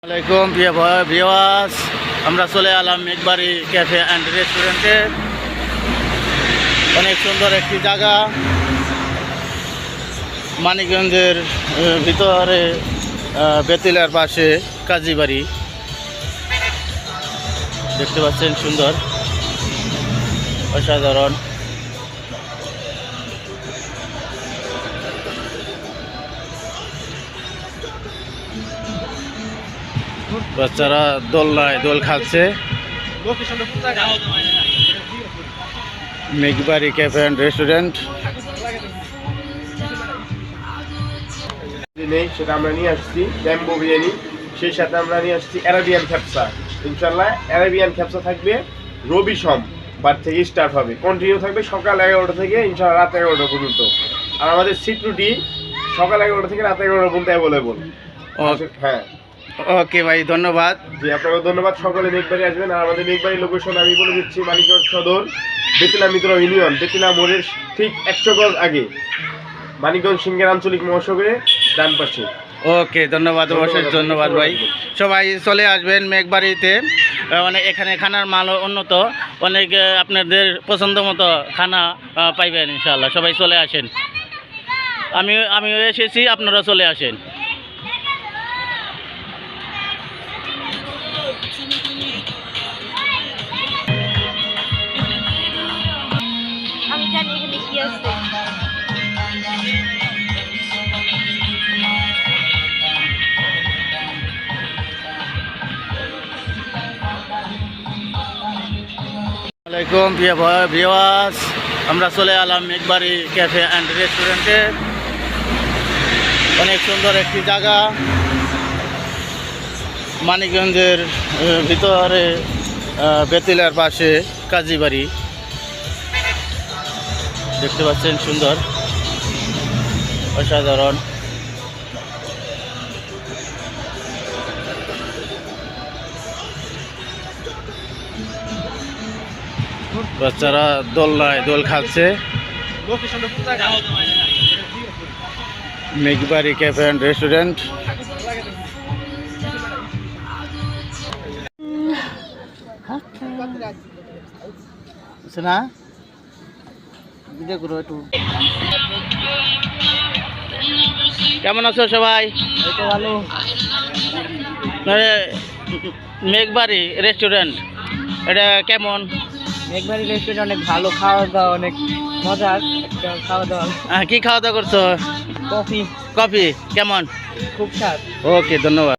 আসসালামাইকুম প্রিয় ভিউয়ার্স, আমরা চলে এলাম মেঘবাড়ি ক্যাফে অ্যান্ড রেস্টুরেন্টে। অনেক সুন্দর একটি জায়গা, মানিকগঞ্জের ভিতরে বেতিলার পাশে কাজীবাড়ি। দেখতে পাচ্ছেন সুন্দর, অসাধারণ। বাচ্চারা দোলনায় দোল খাচ্ছে। Meghbari cafe and restaurant. নেই সেটা আমরা নিয়ে আসছি ব্যাম্বো বিরিয়ানি, সেই সাথে আমরা নিয়ে আসছি অ্যারাবিয়ান খ্যাপসা। ইনশাল্লাহ অ্যারাবিয়ান খ্যাপসা থাকবে রবি সোমবার থেকে স্টার্ট হবে, কন্টিনিউ থাকবে সকাল 11টা থেকে ইনশাল্লাহ রাত 11টা পর্যন্ত। আর আমাদের সিট রুটি সকাল 11টা থেকে রাত 11টা পর্যন্ত অ্যাভেলেবল। হ্যাঁ, ওকে ভাই, ধন্যবাদ। জি আপনাকে ধন্যবাদ। সকলে মেঘবাড়ি আসবেন। আর আমাদের মেঘবাড়ি লোকেশন আমি বলে দিচ্ছি, মানিকগঞ্জ সদর, বেতিলা মিত্র ইউনিয়ন, বেতিলা মোড়ের ঠিক 100 গজ আগে, মানিকগঞ্জ সিংহের আঞ্চলিক মহাসড়কের ডান পাশে। ওকে, ধন্যবাদ, অবশ্যই ধন্যবাদ ভাই। সবাই চলে আসবেন মেঘবাড়িতে। অনেক এখানে খানার মান উন্নত, অনেক আপনাদের পছন্দ মতো খানা পাইবেন ইনশাআল্লাহ। সবাই চলে আসেন। আমিও এসেছি, আপনারা চলে আসেন। আমি জানি এখানে কি আছে। আসসালামাইকুম প্রিয় ভিউয়ার্স, আমরা চলে এলাম মেঘবাড়ি ক্যাফে অ্যান্ড রেস্টুরেন্টে। অনেক সুন্দর একটি জায়গা, মানিকগঞ্জের ভিতরে বেতিলার পাশে কাজীবাড়ি। দেখতে পাচ্ছেন সুন্দর, অসাধারণ। বাচ্চারা দোলনায় দোল খাচ্ছে। Meghbari cafe and restaurant. না কেমন আছো সবাই? ভালো। মেঘবাড়ি রেস্টুরেন্ট এটা কেমন? মেঘবাড়ি রেস্টুরেন্ট অনেক ভালো, খাওয়া দাওয়া অনেক মজার। খাওয়া দাওয়া কি খাওয়া দাওয়া করছো? কফি কফি কেমন? খুব স্বাদ। ওকে, ধন্যবাদ।